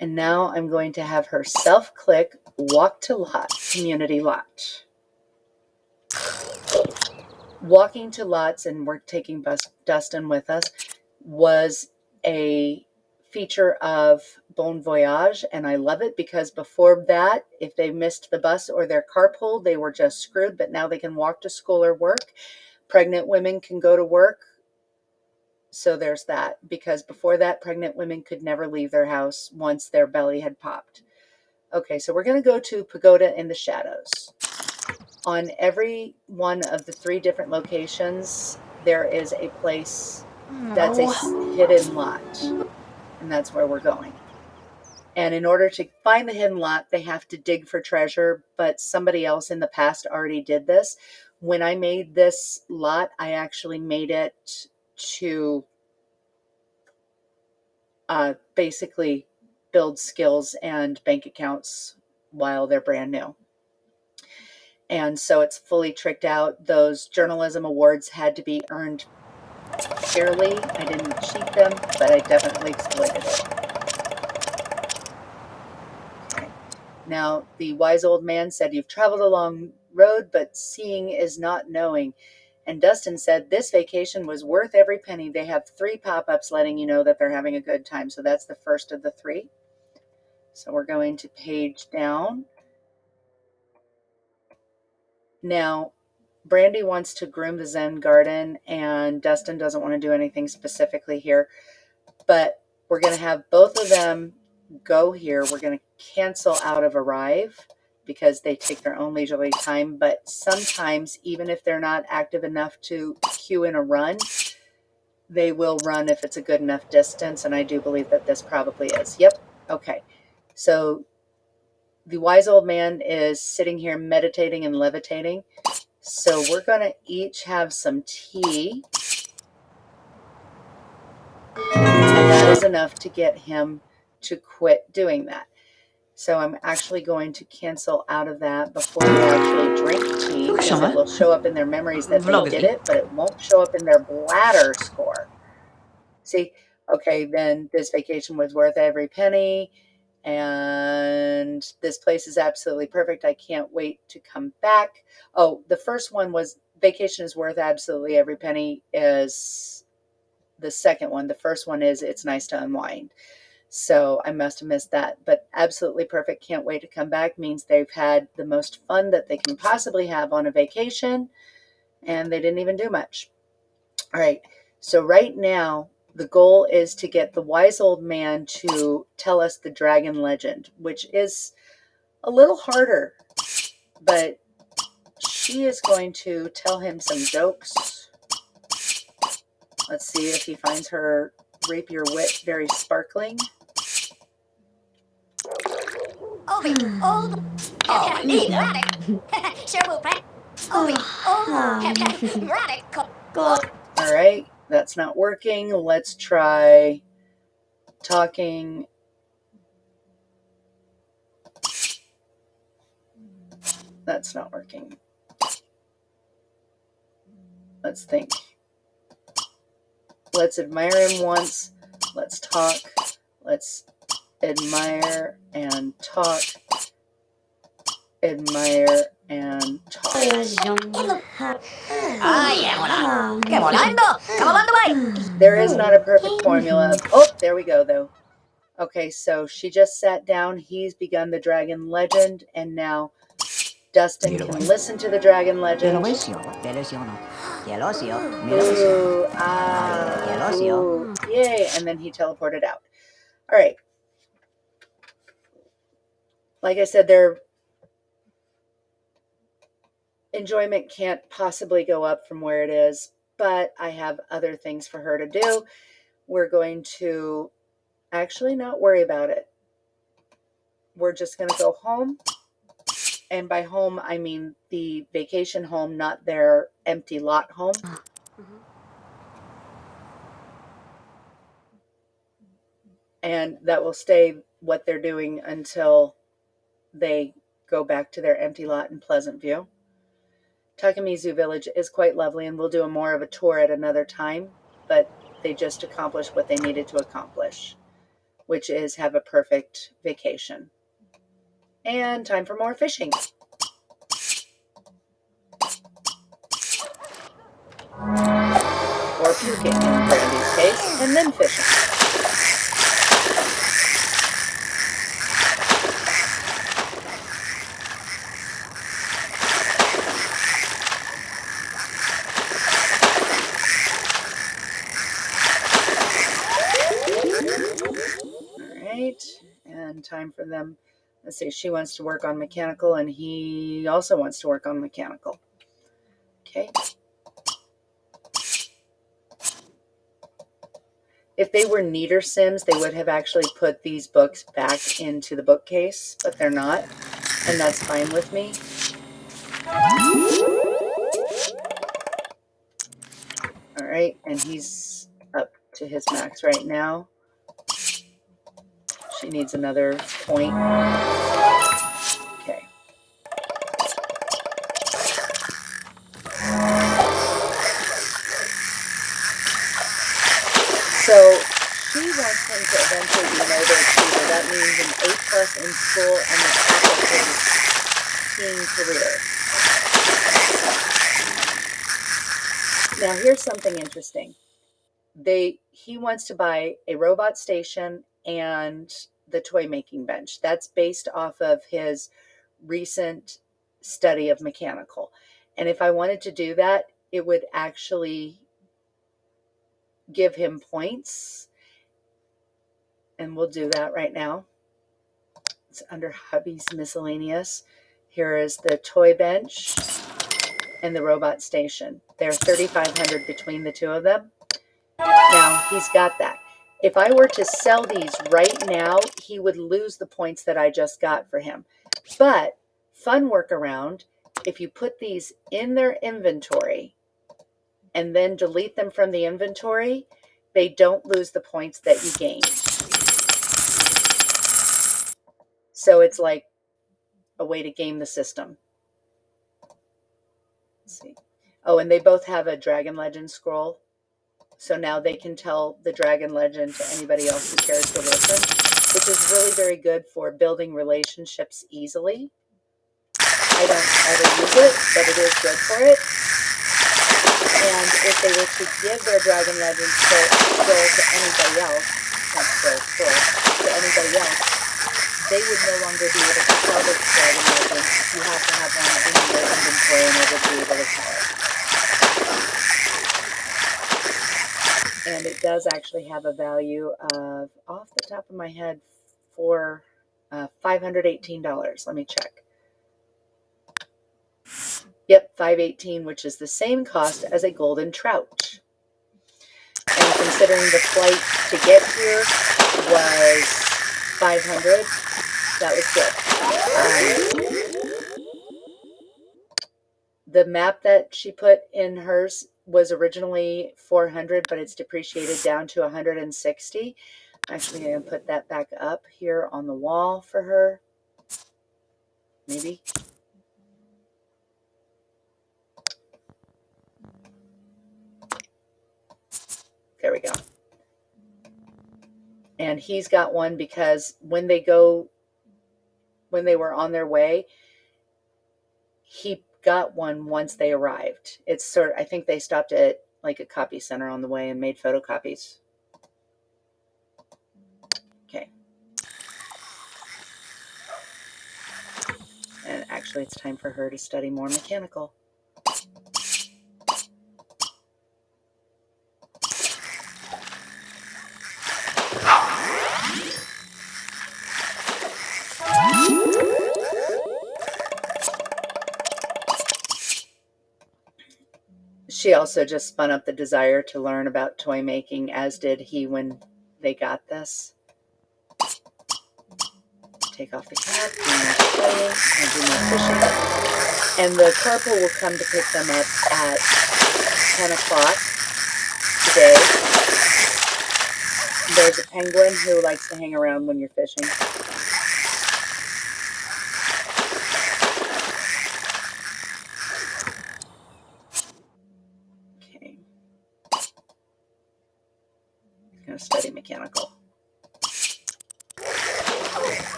And now I'm going to have her self-click walk to lot, community lot. Walking to lots, and we're taking Dustin with us, was a feature of Bon Voyage, and I love it because before that, if they missed the bus or their carpool, they were just screwed, but now they can walk to school or work. Pregnant women can go to work. So there's that, because before that, pregnant women could never leave their house once their belly had popped. Okay, so we're going to go to Pagoda in the Shadows. On every one of the 3 different locations, there is a place that's a hidden lot, and that's where we're going. And in order to find the hidden lot, they have to dig for treasure, but somebody else in the past already did this. When I made this lot, I actually made it to basically build skills and bank accounts while they're brand new. And so it's fully tricked out. Those journalism awards had to be earned fairly. I didn't cheat them, but I definitely exploited it. Okay. Now, the wise old man said, "You've traveled a long road, but seeing is not knowing." And Dustin said, "This vacation was worth every penny." They have 3 pop-ups letting you know that they're having a good time. So that's the first of the 3. So we're going to page down. Now, Brandi wants to groom the Zen garden, and Dustin doesn't want to do anything specifically here. But we're going to have both of them go here. We're going to cancel out of arrive because they take their own leisurely time. But sometimes, even if they're not active enough to cue in a run, they will run if it's a good enough distance. And I do believe that this probably is. Yep. Okay. So the wise old man is sitting here meditating and levitating. So we're going to each have some tea. And that is enough to get him to quit doing that. So I'm actually going to cancel out of that before they actually drink tea, because it will show up in their memories that they did it, but it won't show up in their bladder score. See, okay, then this vacation was worth every penny, and this place is absolutely perfect. I can't wait to come back. Oh, the first one was vacation is worth absolutely every penny is the second one. The first one is it's nice to unwind. So I must have missed that. But absolutely perfect. Can't wait to come back means they've had the most fun that they can possibly have on a vacation, and they didn't even do much. All right. So right now, the goal is to get the wise old man to tell us the dragon legend, which is a little harder, but she is going to tell him some jokes. Let's see if he finds her rapier wit very sparkling. Obi, old, erratic. Sure will prank. Obi, old, erratic. All right, that's not working. Let's try talking. That's not working. Let's think. Let's admire him once. Let's talk. Let's admire and talk. Admire and talk. There is not a perfect formula. Oh, there we go, though. Okay, so she just sat down. He's begun the dragon legend, and now Dustin can listen to the dragon legend. Ooh, ooh, yay, and then he teleported out. All right. Like I said, their enjoyment can't possibly go up from where it is, but I have other things for her to do. We're going to actually not worry about it. We're just going to go home. And by home, I mean the vacation home, not their empty lot home. And that will stay what they're doing until they go back to their empty lot in Pleasantview. Takamizu Village is quite lovely, and we'll do more of a tour at another time, but they just accomplished what they needed to accomplish, which is have a perfect vacation. And time for more fishing. Or puking in Brandi's case, and then fishing. And time for them. Let's see, she wants to work on mechanical, and he also wants to work on mechanical. Okay. If they were neater Sims, they would have actually put these books back into the bookcase, but they're not, and that's fine with me. All right, and he's up to his max right now. She needs another point. Okay. So she wants him to eventually be an overachiever. That means an A+ in school and the top of his teen career. Now here's something interesting. He wants to buy a robot station and the toy making bench. That's based off of his recent study of mechanical. And if I wanted to do that, it would actually give him points. And we'll do that right now. It's under hubby's miscellaneous. Here is the toy bench and the robot station. They're 3,500 between the two of them. Now he's got that. If I were to sell these right now, he would lose the points that I just got for him. But fun workaround, if you put these in their inventory and then delete them from the inventory, they don't lose the points that you gained. So it's like a way to game the system. Let's see. Oh, and they both have a Dragon Legend scroll. So now they can tell the Dragon Legend to anybody else who cares to listen, which is really very good for building relationships easily. I don't ever use it, but it is good for it. And if they were to give their Dragon Legend scroll to anybody else, not scroll, to anybody else, they would no longer be able to tell the Dragon Legend. You have to have one in your inventory in order to be able to tell it. And it does actually have a value of, off the top of my head, for $518. Let me check. Yep, $518, which is the same cost as a golden trout. And considering the flight to get here was $500, that was good. The map that she put in hers was originally $400, but it's depreciated down to $160. Actually, I'm going to put that back up here on the wall for her. Maybe. There we go. And he's got one because when they were on their way, he got one once they arrived. It's sort of, I think they stopped at like a copy center on the way and made photocopies. Okay. And actually it's time for her to study more mechanical. She also just spun up the desire to learn about toy making, as did he when they got this. Take off the cap, do more playing, and do more fishing. And the corporal will come to pick them up at 10 o'clock today. There's a penguin who likes to hang around when you're fishing. Okay. I'm going to study mechanical.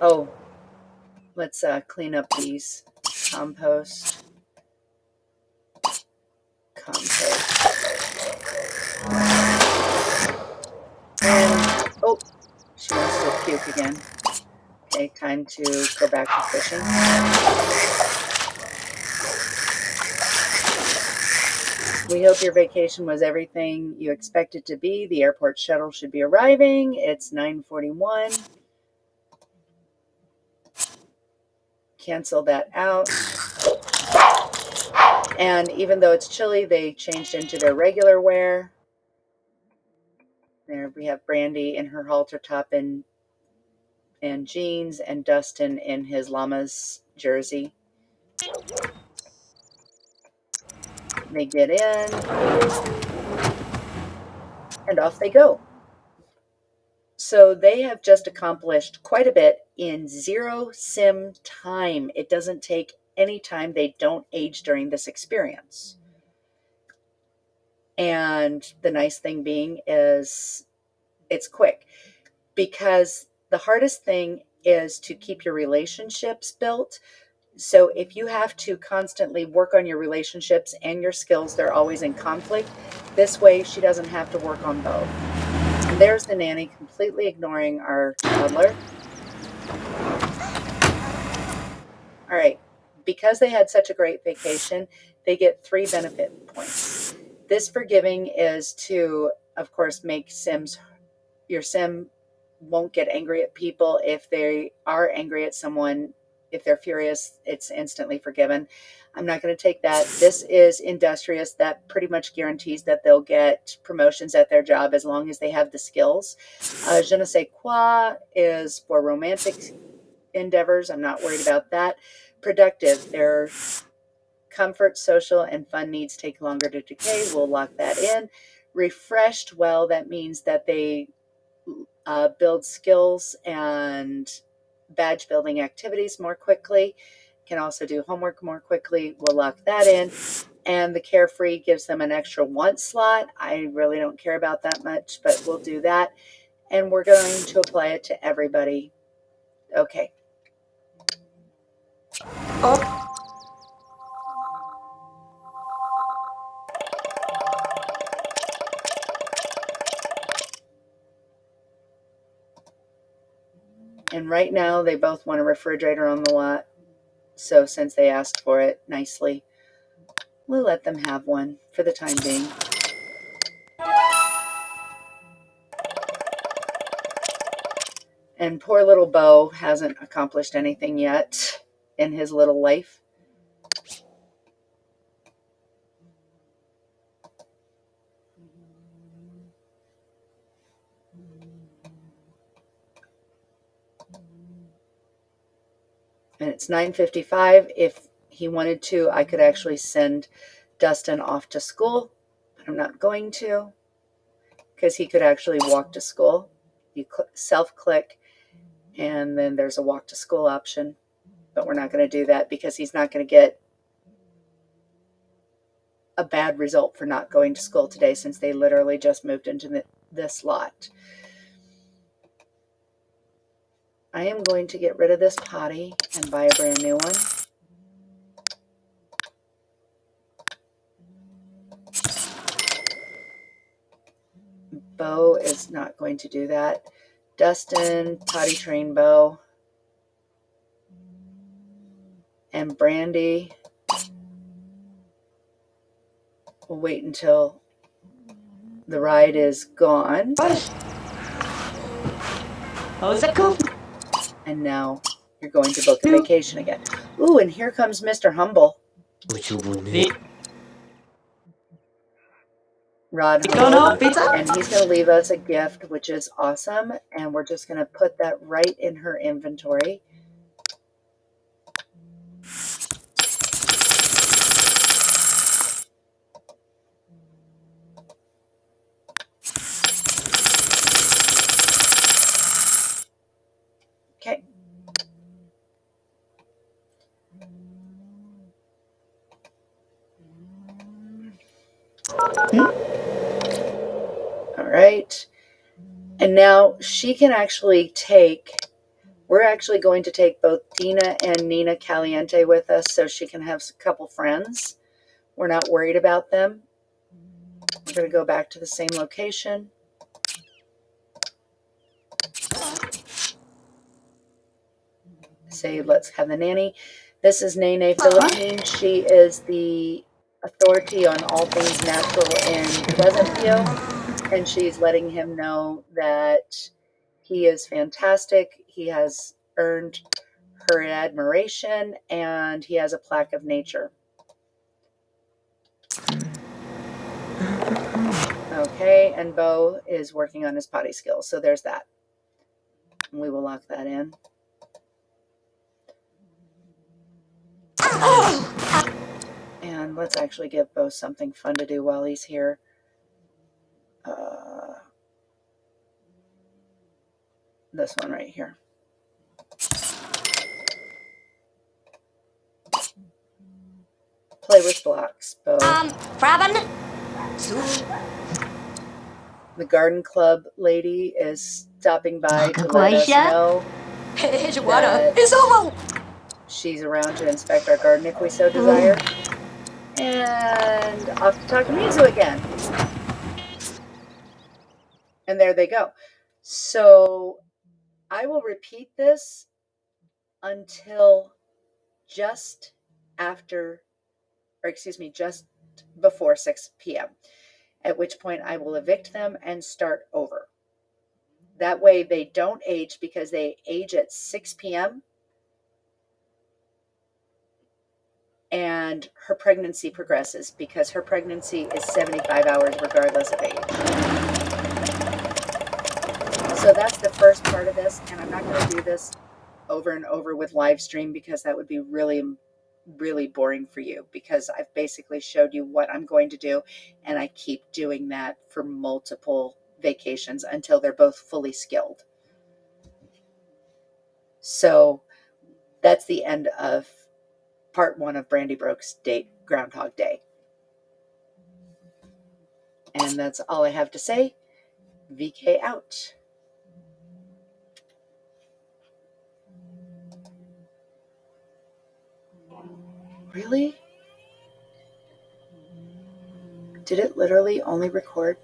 Oh, let's clean up these. Compost. And, oh, she wants to puke again. Okay, time to go back to fishing. We hope your vacation was everything you expected to be. The airport shuttle should be arriving. It's 9:41. Cancel that out. And even though it's chilly, they changed into their regular wear. There we have Brandi in her halter top and jeans, and Dustin in his llama's jersey. They get in, and off they go. So they have just accomplished quite a bit in 0 sim time. It doesn't take any time. They don't age during this experience. And the nice thing being is it's quick, because the hardest thing is to keep your relationships built. So if you have to constantly work on your relationships and your skills, they're always in conflict. This way, she doesn't have to work on both. And there's the nanny completely ignoring our toddler. All right. Because they had such a great vacation, they get 3 benefit points. This forgiving is to, of course, make your sim won't get angry at people. If they are angry at someone, if they're furious, it's instantly forgiven. I'm not going to take that. This is industrious. That pretty much guarantees that they'll get promotions at their job as long as they have the skills. Je ne sais quoi is for romantic endeavors. I'm not worried about that. Productive, their comfort, social, and fun needs take longer to decay. We'll lock that in. Refreshed, well, that means that they build skills and badge building activities more quickly. Can also do homework more quickly. We'll lock that in. And the carefree gives them an extra want slot. I really don't care about that much, but we'll do that. And we're going to apply it to everybody. Okay. And right now, they both want a refrigerator on the lot. So since they asked for it nicely, we'll let them have one for the time being. And poor little Bo hasn't accomplished anything yet in his little life. And it's 9:55. If he wanted to, I could actually send Dustin off to school, but I'm not going to, because he could actually walk to school. You self-click, and then there's a walk to school option, but we're not going to do that because he's not going to get a bad result for not going to school today, since they literally just moved into this lot. I am going to get rid of this potty and buy a brand new one. Bo is not going to do that. Dustin, potty train Bo. And Brandi will wait until the ride is gone. And now you're going to book a vacation again. Ooh, and here comes Mr. Humble. Rod Humble. And he's going to leave us a gift, which is awesome. And we're just going to put that right in her inventory. Okay. All right. And now she can actually take, we're actually going to take both Dina and Nina Caliente with us so she can have a couple friends. We're not worried about them. We're going to go back to the same location. Say, let's have the nanny. This is Nene Philippine. She is the authority on all things natural in Pleasantview, and she's letting him know that he is fantastic. He has earned her admiration, and he has a plaque of nature. Okay, and Bo is working on his potty skills, so there's that. We will lock that in. And let's actually give Bo something fun to do while he's here. This one right here. Play with blocks, Bo. Fraben? The garden club lady is stopping by to let us know that she's around to inspect our garden if we so desire. And off to talk to Mizu again. And there they go. So I will repeat this until just before 6 p.m., at which point I will evict them and start over. That way they don't age, because they age at 6 p.m. and her pregnancy progresses, because her pregnancy is 75 hours regardless of age. So that's the first part of this, and I'm not going to do this over and over with live stream, because that would be really, really boring for you, because I've basically showed you what I'm going to do, and I keep doing that for multiple vacations until they're both fully skilled. So that's the end of part 1 of Brandi Broke's date, Groundhog Day. And that's all I have to say. VK out. Really? Did it literally only record